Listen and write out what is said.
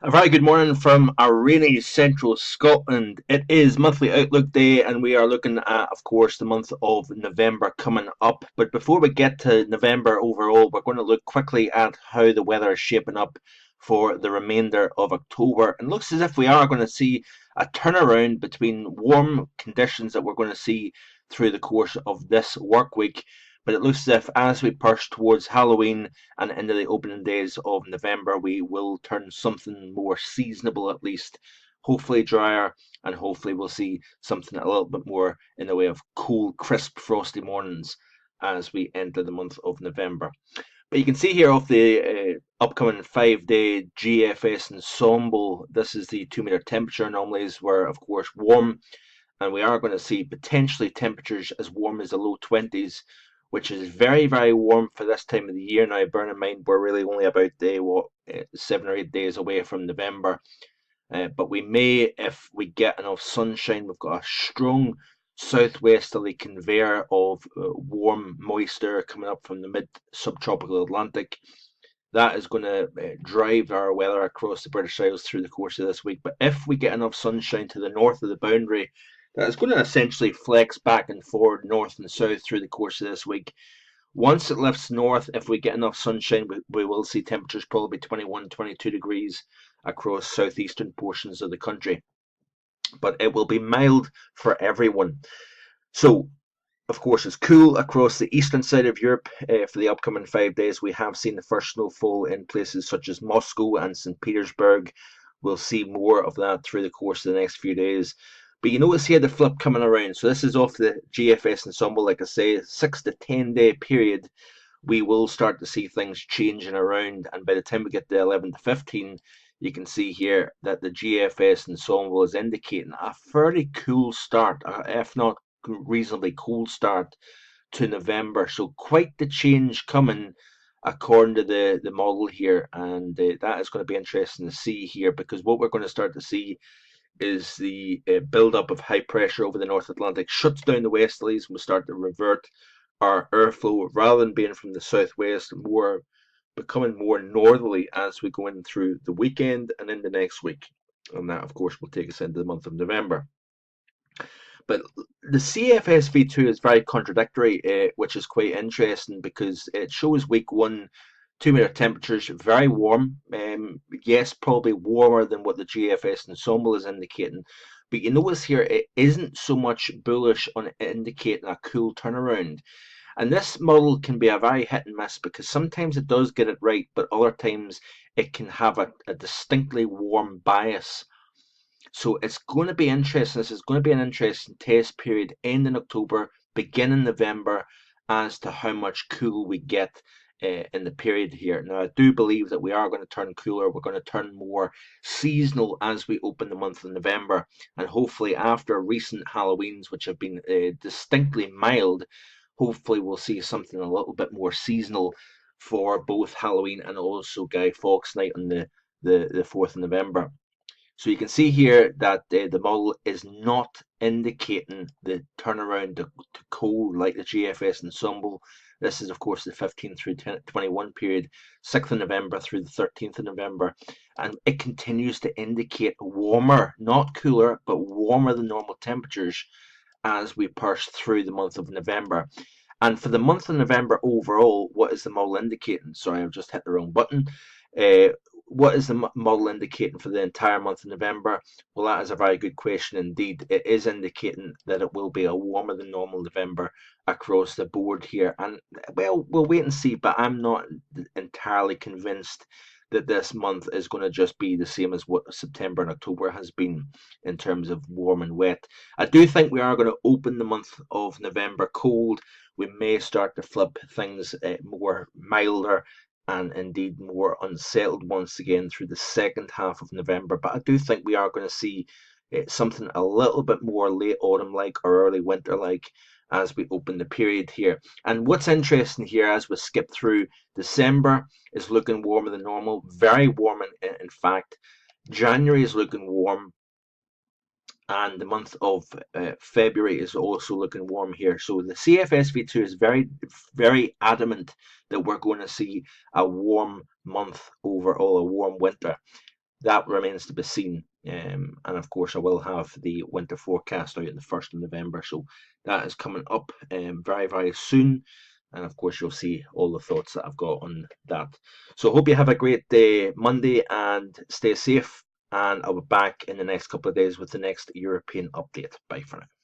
A very good morning from a rainy central Scotland. It is monthly outlook day, and we are looking at, of course, the month of November coming up. But before we get to November overall, we're going to look quickly at how the weather is shaping up for the remainder of October. And it looks as if we are going to see a turnaround between warm conditions that we're going to see through the course of this work week. But it looks as if as we push towards Halloween and into the opening days of November, we will turn something more seasonable at least, hopefully drier, and hopefully we'll see something a little bit more in the way of cool, crisp, frosty mornings as we enter the month of November. But you can see here off the upcoming 5-day GFS ensemble, this is the 2 meter temperature anomalies were, of course, warm, and we are going to see potentially temperatures as warm as the low 20s, which is very, very warm for this time of the year. Now, bear in mind, we're really only about 7 or 8 days away from November. But we may, if we get enough sunshine, we've got a strong southwesterly conveyor of warm moisture coming up from the mid subtropical Atlantic. That is going to drive our weather across the British Isles through the course of this week. But if we get enough sunshine to the north of the boundary, that is going to essentially flex back and forward north and south through the course of this week. Once it lifts north, if we get enough sunshine, we will see temperatures probably 21, 22 degrees across southeastern portions of the country. But it will be mild for everyone. So of course, it's cool across the eastern side of Europe for the upcoming 5 days. We have seen the first snowfall in places such as Moscow and St. Petersburg. We'll see more of that through the course of the next few days. But you notice here the flip coming around. So this is off the GFS ensemble, like I say, 6 to 10 day period. We will start to see things changing around, and by the time we get to 11 to 15, you can see here that the GFS ensemble is indicating a fairly cool start, if not reasonably cold start to November. So quite the change coming according to the model here, and that is going to be interesting to see here, because what we're going to start to see is the build-up of high pressure over the North Atlantic shuts down the westerlies, and we start to revert our airflow rather than being from the southwest, more becoming more northerly as we go in through the weekend and into next week. And that, of course, will take us into the month of November. But the CFSV2 is very contradictory, which is quite interesting because it shows week one 2 meter temperatures very warm. Yes, probably warmer than what the GFS ensemble is indicating. But you notice here it isn't so much bullish on indicating a cool turnaround. And this model can be a very hit and miss because sometimes it does get it right, but other times it can have a distinctly warm bias. So it's going to be interesting. This is going to be an interesting test period ending October, beginning November, as to how much cool we get in the period here. Now, I do believe that we are going to turn cooler. We're going to turn more seasonal as we open the month of November. And hopefully, after recent Halloweens, which have been distinctly mild, hopefully we'll see something a little bit more seasonal for both Halloween and also Guy Fawkes Night on the 4th of November. So you can see here that the model is not indicating the turnaround to cold like the GFS ensemble. This is, of course, the 15 through 21 period, 6th of November through the 13th of November. And it continues to indicate warmer, not cooler, but warmer than normal temperatures as we push through the month of November. And for the month of November overall, what is the model indicating? Sorry, I've just hit the wrong button. Uh, what is the model indicating for the entire month of November? Well, that is a very good question indeed. It is indicating that it will be a warmer than normal November across the board here. And well, we'll wait and see, but I'm not entirely convinced that this month is going to just be the same as what September and October has been in terms of warm and wet. I do think we are going to open the month of November cold. We may start to flip things more milder and indeed more unsettled once again through the second half of November. But I do think we are going to see something a little bit more late autumn like or early winter like as we open the period here. And what's interesting here as we skip through December is looking warmer than normal, very warm in fact. January is looking warm, and the month of February is also looking warm here. So the CFSV2 is very, very adamant that we're going to see a warm month overall, a warm winter. that remains to be seen. And of course, I will have the winter forecast out on the 1st of November. So that is coming up very, very soon. And of course, you'll see all the thoughts that I've got on that. So I hope you have a great day Monday and stay safe. And I'll be back in the next couple of days with the next European update. Bye for now.